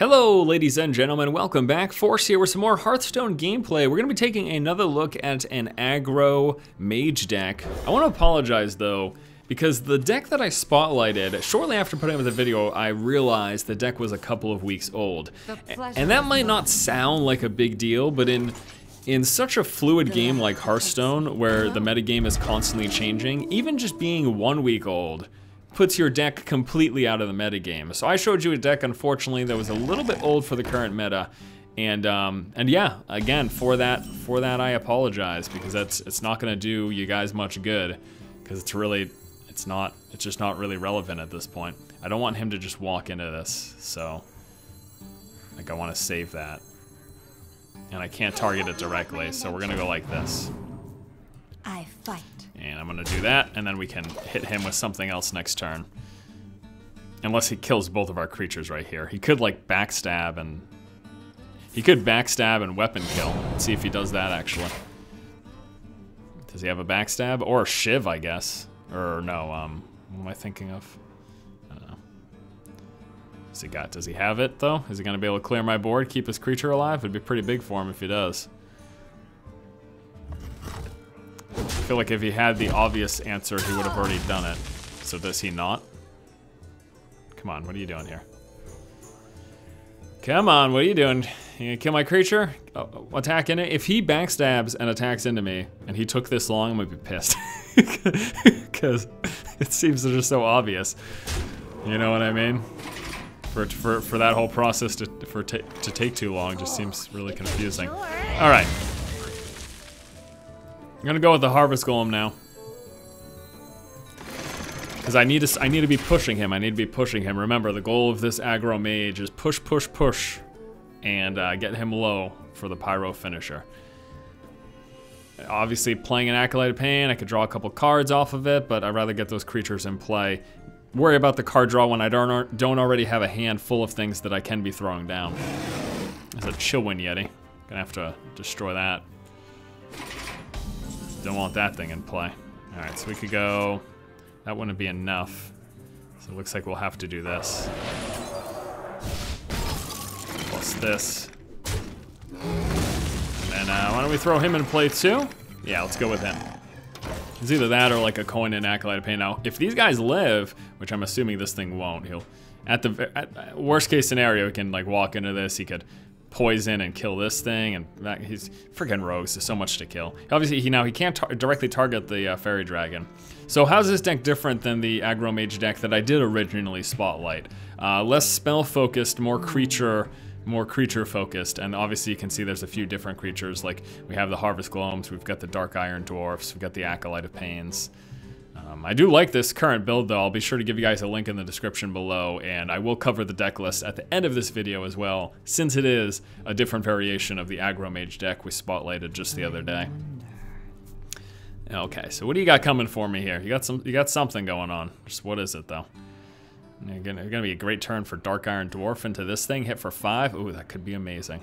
Hello ladies and gentlemen, welcome back. Force here with some more Hearthstone gameplay. We're going to be taking another look at an Aggro Mage deck. I want to apologize though, because the deck that I spotlighted, shortly after putting up the video, I realized the deck was a couple of weeks old. And that might not sound like a big deal, but in such a fluid game like Hearthstone, where the metagame is constantly changing, even just being 1 week old puts your deck completely out of the metagame. So I showed you a deck, unfortunately, that was a little bit old for the current meta, and yeah, again, for that I apologize, because it's not going to do you guys much good, because it's just not really relevant at this point. I don't want him to just walk into this, so like I want to save that, and I can't target it directly, so we're gonna go like this. I fight. And I'm gonna do that, and then we can hit him with something else next turn. Unless he kills both of our creatures right here. He could like backstab and... He could backstab and weapon kill. Let's see if he does that actually. Does he have a backstab? Or a shiv, I guess. Or no, what am I thinking of? I don't know. Does he have it though? Is he gonna be able to clear my board, keep his creature alive? It'd be pretty big for him if he does. I feel like if he had the obvious answer, he would have already done it. So does he not? Come on, what are you doing here? Come on, what are you doing? You gonna kill my creature? Oh, attack in it? If he backstabs and attacks into me, and he took this long, I'm gonna be pissed. Because it seems they're just so obvious. You know what I mean? For that whole process to take too long just seems really confusing. All right. I'm gonna go with the Harvest Golem now, because I need to be pushing him. Remember, the goal of this Aggro Mage is push, push, push, and get him low for the Pyro finisher. Obviously, playing an Acolyte of Pain, I could draw a couple cards off of it, but I'd rather get those creatures in play. Worry about the card draw when I don't already have a hand full of things that I can be throwing down. There's a Chillwind Yeti. Gonna have to destroy that. Don't want that thing in play. All right, so we could go, that wouldn't be enough. So it looks like we'll have to do this. Plus this. And then why don't we throw him in play too? Yeah, let's go with him. It's either that or like a coin and Acolyte of Pain. Now, if these guys live, which I'm assuming this thing won't, he'll, at worst case scenario, he can like walk into this, he could poison and kill this thing, and he's freaking rogues. There's so much to kill. Obviously, he can't directly target the Fairy Dragon. So how's this deck different than the Aggro Mage deck that I did originally spotlight? Less spell focused, more creature focused, and obviously you can see there's a few different creatures. Like we have the Harvest Golems, we've got the Dark Iron Dwarfs, we've got the Acolyte of Pains. I do like this current build though. I'll be sure to give you guys a link in the description below, and I will cover the deck list at the end of this video as well, since it is a different variation of the Aggro Mage deck we spotlighted just the other day. Okay, so what do you got coming for me here? You got something going on. Just what is it though? It's gonna be a great turn for Dark Iron Dwarf into this thing, hit for 5. Ooh, that could be amazing.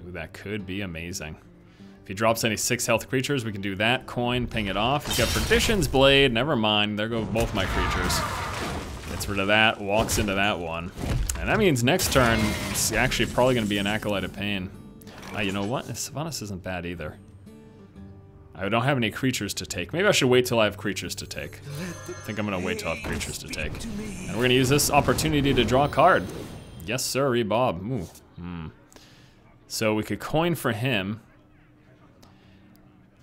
Ooh, that could be amazing. If he drops any 6 health creatures, we can do that. Coin, ping it off. He's got Perdition's Blade. Never mind. There go both my creatures. Gets rid of that. Walks into that one. And that means next turn, it's actually probably going to be an Acolyte of Pain. You know what? Sylvanas isn't bad either. I don't have any creatures to take. Maybe I should wait till I have creatures to take. I think I'm going to wait till I have creatures to take. And we're going to use this opportunity to draw a card. Yes, sir, Bob. Ooh. So we could coin for him.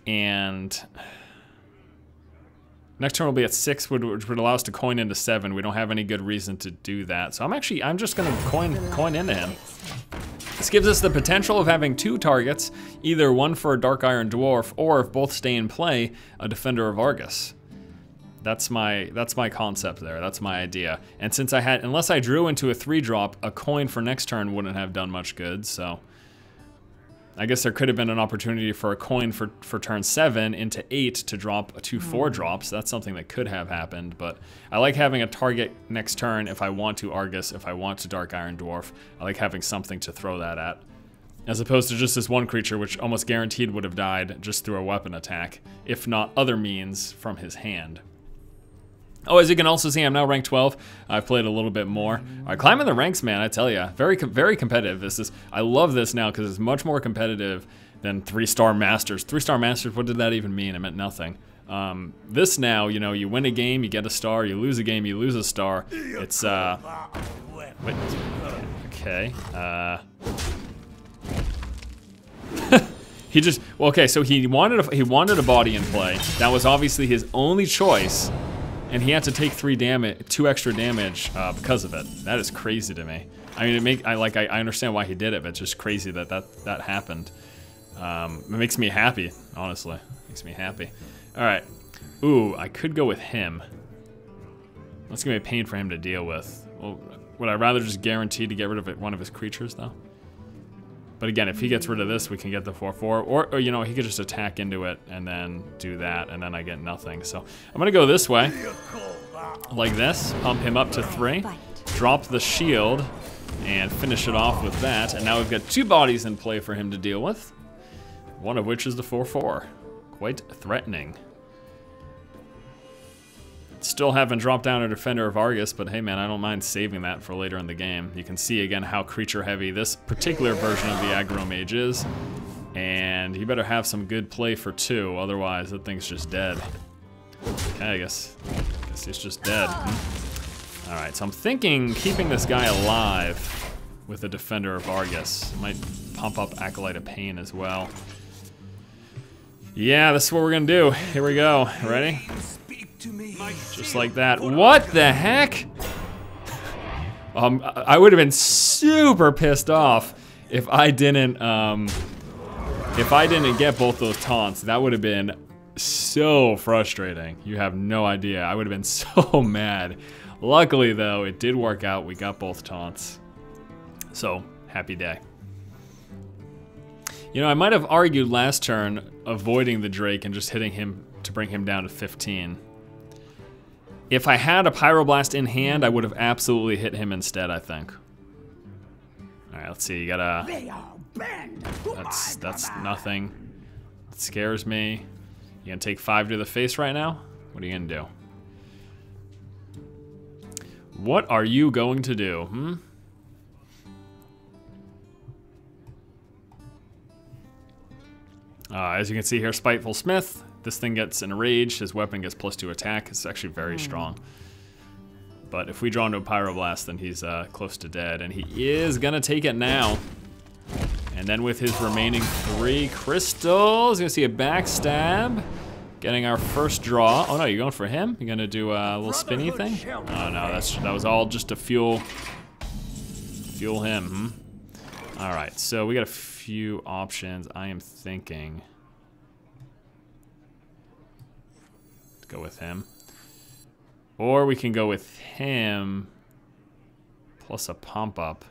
And next turn will be at 6, which would allow us to coin into 7. We don't have any good reason to do that. So I'm just gonna coin into him. This gives us the potential of having 2 targets, either one for a Dark Iron Dwarf, or if both stay in play, a Defender of Argus. That's my concept there, that's my idea. And since unless I drew into a 3-drop, a coin for next turn wouldn't have done much good, so I guess there could have been an opportunity for a coin for turn 7 into 8 to drop 2 4-drops. That's something that could have happened, but I like having a target next turn if I want to Argus, if I want to Dark Iron Dwarf. I like having something to throw that at, as opposed to just this one creature which almost guaranteed would have died just through a weapon attack, if not other means from his hand. Oh, as you can also see, I'm now ranked 12. I've played a little bit more. All right, climbing the ranks, man, I tell you. Very competitive. I love this now because it's much more competitive than 3-star Masters. 3-star Masters, what did that even mean? It meant nothing. This now, you know, you win a game, you get a star. You lose a game, you lose a star. It's, wait. Okay. He just, well, okay, so he wanted a body in play. That was obviously his only choice. And he had to take 2 extra damage because of it. That is crazy to me. I mean, I understand why he did it, but it's just crazy that happened. It makes me happy, honestly. Makes me happy. All right. Ooh, I could go with him. That's gonna be a pain for him to deal with. Well, would I rather just guarantee to get rid of one of his creatures, though? But again, if he gets rid of this, we can get the 4/4, or you know, he could just attack into it and then do that, and then I get nothing. So I'm gonna go this way, like this, pump him up to 3, drop the shield, and finish it off with that. And now we've got 2 bodies in play for him to deal with, one of which is the 4/4. Quite threatening. Still haven't dropped down a Defender of Argus, but hey man, I don't mind saving that for later in the game. You can see again how creature heavy this particular version of the Aggro Mage is. And you better have some good play for 2, otherwise that thing's just dead. Okay, I guess he's just dead. Alright, so I'm thinking keeping this guy alive with a Defender of Argus. Might pump up Acolyte of Pain as well. Yeah, this is what we're gonna do. Here we go. Ready? Just like that. What the heck? I would have been super pissed off if I didn't get both those taunts. That would have been so frustrating. You have no idea. I would have been so mad. Luckily though, it did work out. We got both taunts. So, happy day. You know, I might have argued last turn avoiding the Drake and just hitting him to bring him down to 15. If I had a Pyroblast in hand, I would have absolutely hit him instead, I think. Alright, let's see, you gotta... That's nothing. It scares me. You gonna take 5 to the face right now? What are you gonna do? What are you going to do, As you can see here, Spiteful Smith. This thing gets enraged, his weapon gets +2 attack. It's actually very strong. But if we draw into a Pyroblast, then he's close to dead. And he is gonna take it now. And then with his remaining 3 crystals, you're gonna see a backstab. Getting our first draw. Oh no, you're going for him? You're gonna do a little spinny thing? Oh no, that was all just to fuel him, Alright, so we got a few options. I am thinking... go with him. Or we can go with him plus a pump up.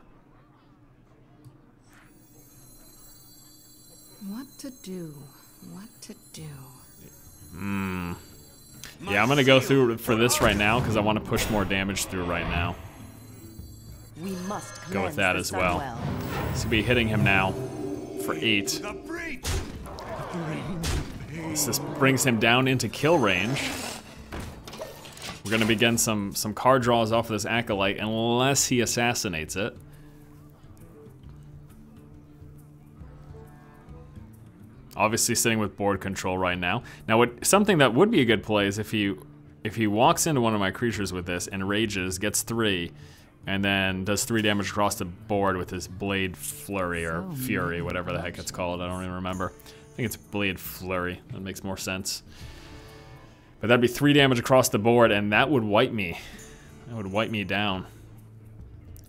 What to do? What to do? Yeah, I'm gonna go through for this right now because I want to push more damage through right now. We must go with that as well. So be hitting him now for 8. This brings him down into kill range. We're gonna begin some card draws off of this Acolyte unless he assassinates it. Obviously sitting with board control right now. Now something that would be a good play is if he walks into one of my creatures with this and rages, gets 3, and then does 3 damage across the board with his Blade Flurry or Fury, whatever the heck it's called, I don't even remember. I think it's Blade Flurry, that makes more sense. But that'd be 3 damage across the board, and that would wipe me. That would wipe me down.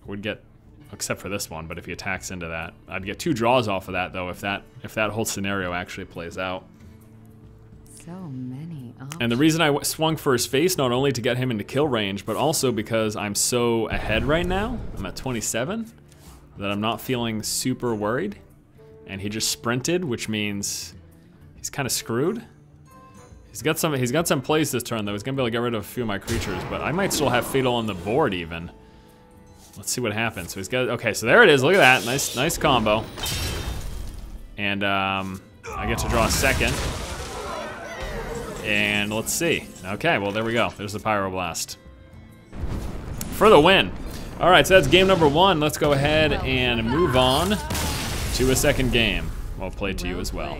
I would get, except for this one, but if he attacks into that. I'd get 2 draws off of that, though, if that whole scenario actually plays out. So many options. And the reason I swung for his face, not only to get him into kill range, but also because I'm so ahead right now, I'm at 27, that I'm not feeling super worried. And he just sprinted, which means he's kind of screwed. He's got some plays this turn though. He's gonna be able to get rid of a few of my creatures, but I might still have Fatal on the board even. Let's see what happens. So he's got, okay, so there it is. Look at that, nice combo. And I get to draw a second. And let's see. Okay, well, there we go. There's the Pyroblast. For the win. All right, so that's game number 1. Let's go ahead and move on to a second game. Well played to you as well.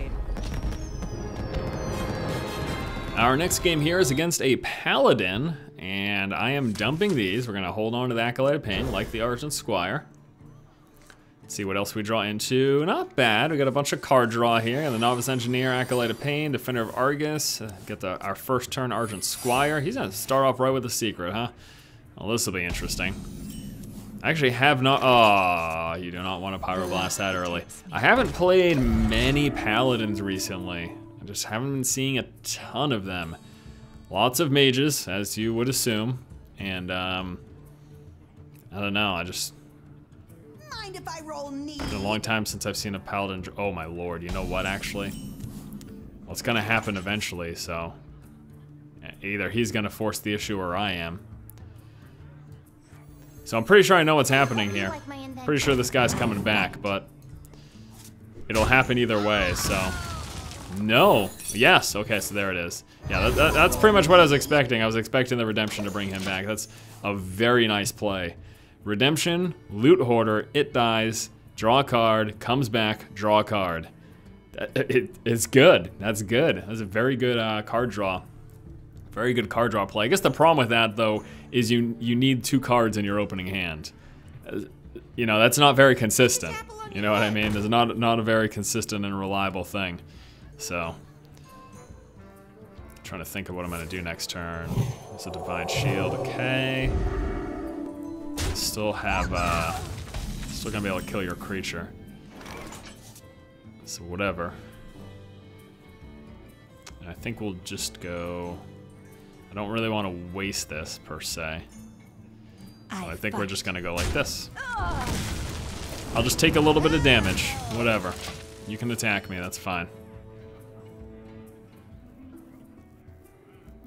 Our next game here is against a Paladin, and I am dumping these. We're gonna hold on to the Acolyte of Pain, like the Argent Squire. Let's see what else we draw into. Not bad. We got a bunch of card draw here. The Novice Engineer, Acolyte of Pain, Defender of Argus. Get our first turn Argent Squire. He's gonna start off right with a secret, huh? Well, this will be interesting. I actually have not. Oh, you do not want to Pyroblast that early. I haven't played many Paladins recently. I just haven't been seeing a ton of them. Lots of mages, as you would assume, and I don't know. I just. Mind if I roll knee? It's been a long time since I've seen a Paladin. Oh my lord! You know what? Actually, well, it's gonna happen eventually. So either he's gonna force the issue or I am. So I'm pretty sure I know what's happening here. Pretty sure this guy's coming back, but it'll happen either way, so. No. Yes, okay, so there it is. Yeah, that's pretty much what I was expecting. I was expecting the Redemption to bring him back. That's a very nice play. Redemption, Loot Hoarder, it dies, draw a card, comes back, draw a card. It's good. That's good. That's a very good card draw. Very good card draw play. I guess the problem with that, though, is you need 2 cards in your opening hand. You know, that's not very consistent. You know what I mean? It's not a very consistent and reliable thing. So, trying to think of what I'm going to do next turn. It's a Divine Shield, okay. Still have, still going to be able to kill your creature. So whatever. And I think we'll just go... I don't really want to waste this, per se. So I think we're just going to go like this. I'll just take a little bit of damage. Whatever. You can attack me, that's fine.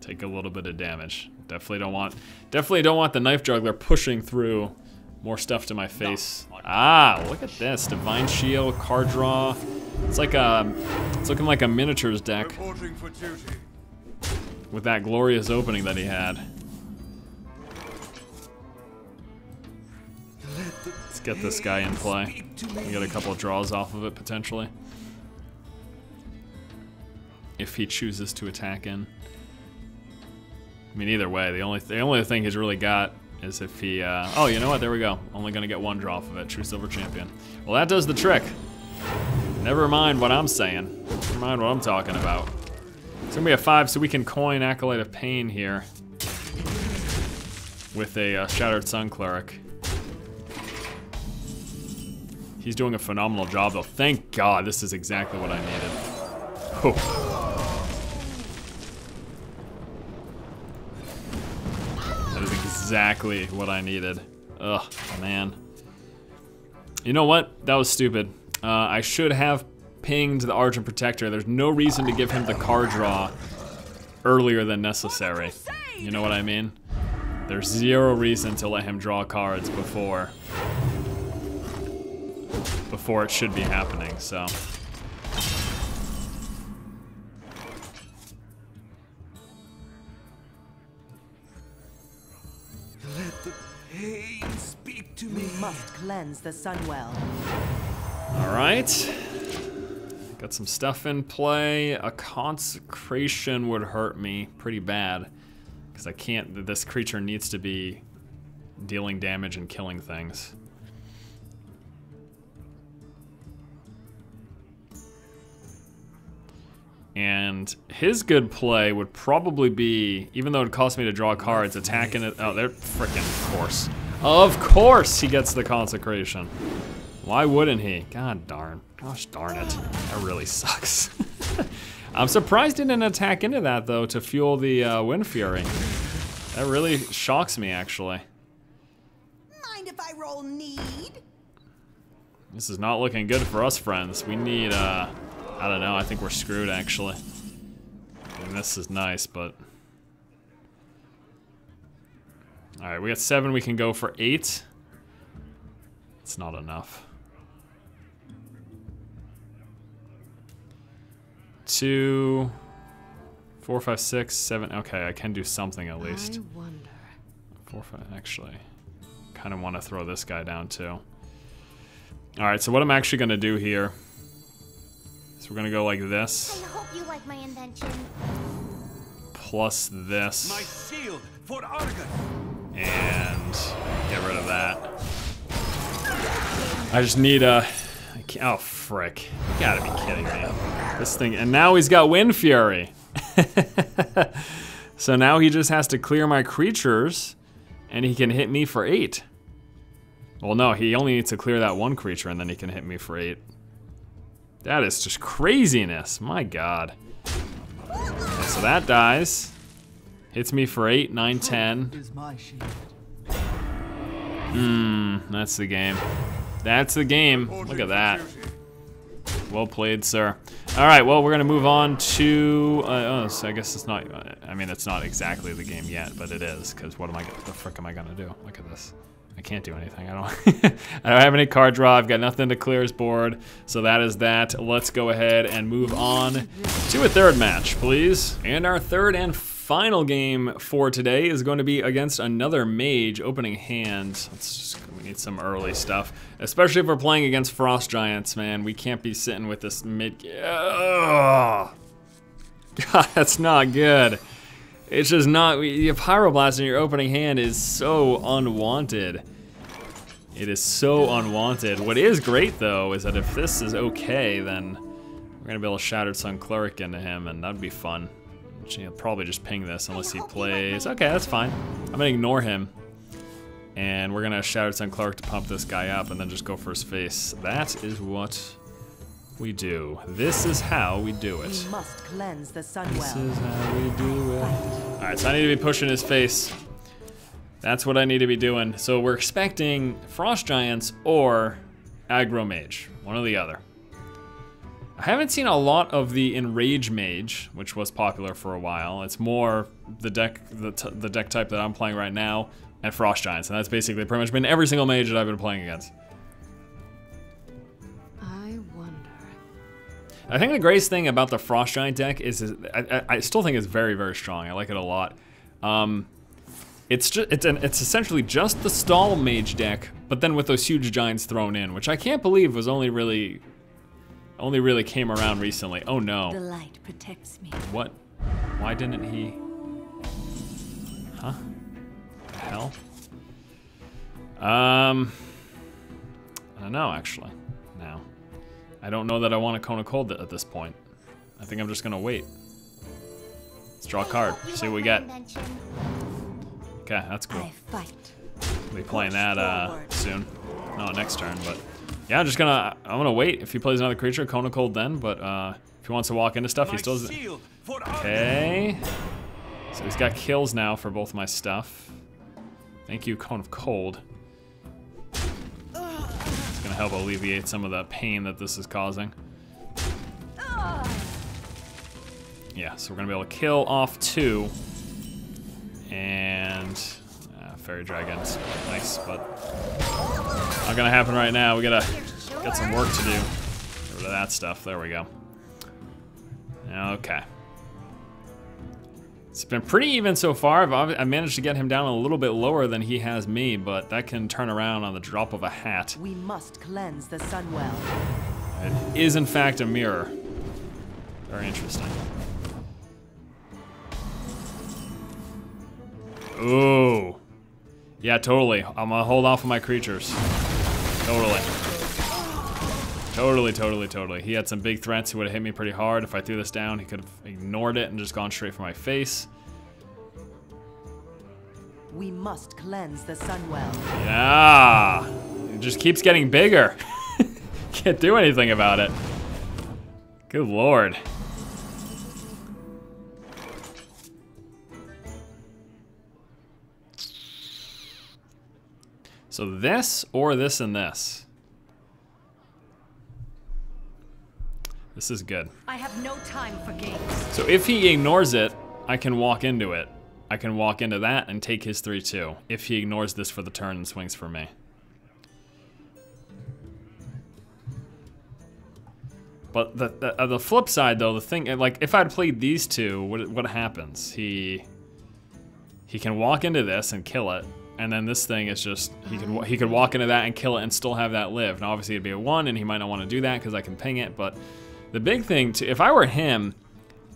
Take a little bit of damage. Definitely don't want the Knife Juggler pushing through more stuff to my face. Ah, look at this. Divine Shield, card draw. It's like it's looking like a miniatures deck. With that glorious opening that he had. Let's get this guy in play. We get a couple of draws off of it, potentially. If he chooses to attack in. I mean, either way, the only thing he's really got is if he, oh, you know what, there we go. Only gonna get 1 draw off of it, True Silver Champion. Well, that does the trick. Never mind what I'm saying. Never mind what I'm talking about. It's gonna be a 5, so we can coin Acolyte of Pain here. With a Shattered Sun Cleric. He's doing a phenomenal job, though. Thank God, this is exactly what I needed. Oh. Exactly what I needed. Ugh, man. You know what? That was stupid. I should have pinged the Argent Protector. There's no reason to give him the card draw earlier than necessary. You know what I mean? There's 0 reason to let him draw cards before it should be happening, so. Let the pain speak to me. We must cleanse the Sunwell. All right. Got some stuff in play. A Consecration would hurt me pretty bad. Because I can't, this creature needs to be dealing damage and killing things. And his good play would probably be, even though it cost me to draw cards, attacking it. Oh, they're freaking, of course. Of course he gets the Consecration. Why wouldn't he? God darn. Gosh darn it. That really sucks. I'm surprised he didn't attack into that, though, to fuel the Wind Fury. That really shocks me, actually. Mind if I roll need? This is not looking good for us, friends. We need, I don't know, I think we're screwed, actually. I mean, this is nice, but... Alright, we got 7, we can go for 8. It's not enough. 2, 4, 5, 6, 7. Okay, I can do something at least. I wonder. 4, 5. Actually, kind of want to throw this guy down too. All right, so what I'm actually gonna do here is we're gonna go like this. I hope you like my invention. Plus this. My shield for Argus. And get rid of that. I just need a... Oh, frick. You gotta be kidding me. This thing... And now he's got Wind Fury. So now he just has to clear my creatures, and he can hit me for 8. Well, no, he only needs to clear that one creature, and then he can hit me for 8. That is just craziness. My god. Okay, so that dies. Hits me for 8, 9, 10. Is my shield. That's the game. That's the game. Look at that. Well played, sir. All right, well, we're gonna move on to, so I guess it's not, I mean, it's not exactly the game yet, but it is, because what the frick am I gonna do? Look at this. I can't do anything. I don't have any card draw. I've got nothing to clear his board. So that is that. Let's go ahead and move on to a third match, please. And our third and final game for today is going to be against another mage opening hand. We need some early stuff, especially if we're playing against Frost Giants, man. We can't be sitting with this mid. Ugh. God, that's not good. It's just not, your Pyroblast in your opening hand is so unwanted. It is so unwanted. What is great though is that if this is okay, then we're gonna be able to Shattered Sun Cleric into him, and that'd be fun. He'll probably just ping this unless he plays. Okay, that's fine. I'm gonna ignore him. And we're gonna Shattered Sun Cleric to pump this guy up and then just go for his face. That is what we do. This is how we do it. We must cleanse the Sunwell. This is how we do it. Alright, so I need to be pushing his face. That's what I need to be doing. So we're expecting Frost Giants or Aggro Mage, one or the other. I haven't seen a lot of the Enrage Mage, which was popular for a while. It's more the deck type that I'm playing right now, and Frost Giants, and that's basically pretty much been every single mage that I've been playing against. I wonder. I think the greatest thing about the Frost Giant deck is I still think it's very, very strong. I like it a lot. It's essentially just the stall mage deck, but then with those huge giants thrown in, which I can't believe was only really came around recently. Oh no. The light protects me. What? Why didn't he? Huh? The hell? I don't know actually. Now, I don't know that I want a Cone of Cold at this point. I think I'm just gonna wait. Let's draw a card. See what we get. Okay, that's cool. I fight. We'll be playing that soon. No, next turn, but. Yeah, I'm gonna wait. If he plays another creature, Cone of Cold then, but if he wants to walk into stuff, he still doesn't. Okay. So he's got kills now for both my stuff. Thank you, Cone of Cold. It's gonna help alleviate some of the pain that this is causing. Yeah, so we're gonna be able to kill off 2. And Fairy Dragon's nice, but not gonna happen right now. We got some work to do. Get rid of that stuff. There we go. Okay. It's been pretty even so far. I managed to get him down a little bit lower than he has me, but that can turn around on the drop of a hat. We must cleanse the Sunwell. It is in fact a mirror. Very interesting. Ooh. Yeah, totally. I'm gonna hold off on my creatures. Totally. Totally. He had some big threats. He would have hit me pretty hard. If I threw this down, he could have ignored it and just gone straight for my face. We must cleanse the Sunwell. Yeah. It just keeps getting bigger. Can't do anything about it. Good lord. So this or this and this. This is good. I have no time for games. So if he ignores it, I can walk into it. I can walk into that and take his 3/2. If he ignores this for the turn and swings for me. But the flip side, though, the thing, like, if I'd played these two, what happens? He can walk into this and kill it, and then this thing is just, he could walk into that and kill it and still have that live. Now, obviously, it'd be a 1, and he might not want to do that because I can ping it, but the big thing, if I were him,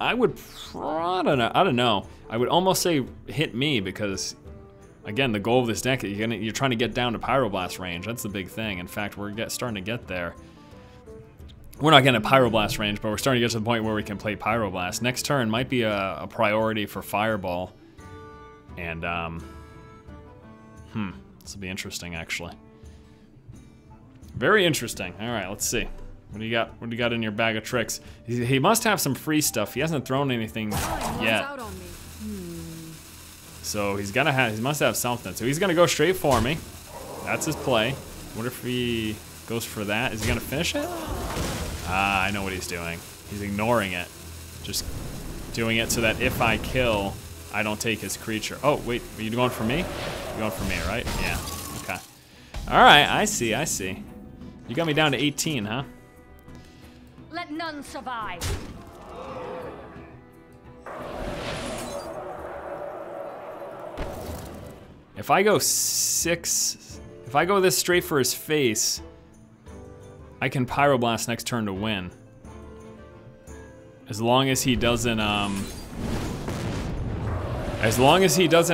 I would, I don't know. I would almost say hit me because, again, the goal of this deck, you're trying to get down to Pyroblast range. That's the big thing. In fact, we're starting to get there. We're not getting a Pyroblast range, but we're starting to get to the point where we can play Pyroblast. Next turn might be a priority for Fireball. And, this will be interesting, actually. Very interesting. All right, let's see. What do you got? What do you got in your bag of tricks? He must have some free stuff. He hasn't thrown anything yet. So he must have something. So he's gonna go straight for me. That's his play. What if he goes for that? Is he gonna finish it? Ah, I know what he's doing. He's ignoring it. Just doing it so that if I kill, I don't take his creature. Oh, wait, are you going for me? You're going for me, right? Yeah, okay. All right, I see. You got me down to 18, huh? Let none survive. If I go 6, if I go this straight for his face, I can Pyroblast next turn to win. As long as he doesn't,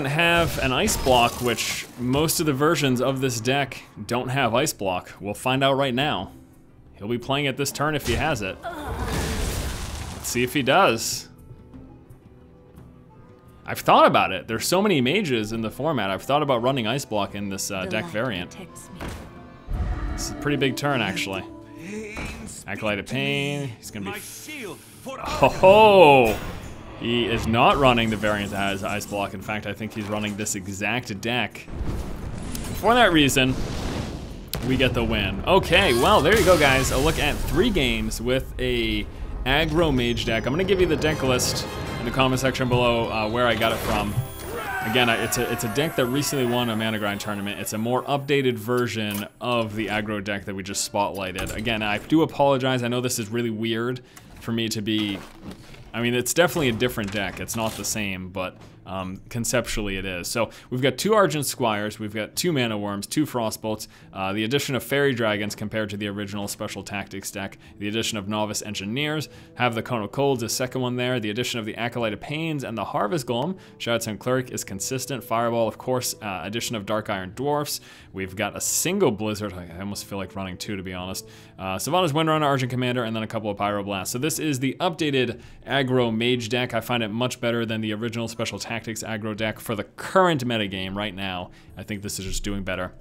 have an Ice Block, which most of the versions of this deck don't have Ice Block. We'll find out right now. He'll be playing it this turn if he has it. Let's see if he does. I've thought about it. There's so many mages in the format. I've thought about running Ice Block in this deck variant. This is a pretty big turn, actually. Acolyte of Pain. He's gonna be. Oh! He is not running the variant that has Ice Block. In fact, I think he's running this exact deck. And for that reason, we get the win. Okay, well, there you go, guys. A look at 3 games with a Aggro Mage deck. I'm gonna give you the deck list in the comment section below where I got it from. Again, it's a deck that recently won a Mana Grind tournament. It's a more updated version of the aggro deck that we just spotlighted. Again, I do apologize. I know this is really weird for me to be... I mean, it's definitely a different deck. It's not the same, but conceptually it is. So we've got 2 Argent Squires, we've got 2 Mana Worms, 2 Frostbolts, the addition of Fairy Dragons compared to the original Special Tactics deck, the addition of Novice Engineers, have the Cone of Colds, the second one there, the addition of the Acolyte of Pains and the Harvest Golem. Shadowstone Cleric is consistent. Fireball, of course, addition of Dark Iron Dwarfs. We've got a single Blizzard. I almost feel like running 2, to be honest. Sylvanas Windrunner, Argent Commander, and then a couple of Pyroblasts. So this is the updated Aggro Mage deck. I find it much better than the original Special Tactics aggro deck for the current metagame right now. I think this is just doing better.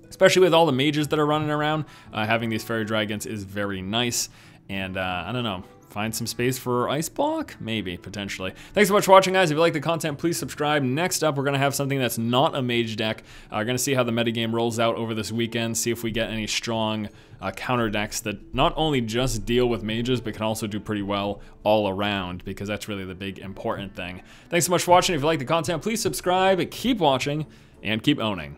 Especially with all the mages that are running around, having these Fairy Dragons is very nice. And I don't know, find some space for Ice Block? Maybe, potentially. Thanks so much for watching, guys. If you like the content, please subscribe. Next up, we're going to have something that's not a mage deck. We're going to see how the metagame rolls out over this weekend, see if we get any strong counter decks that not only just deal with mages, but can also do pretty well all around, because that's really the big important thing. Thanks so much for watching. If you like the content, please subscribe, keep watching, and keep owning.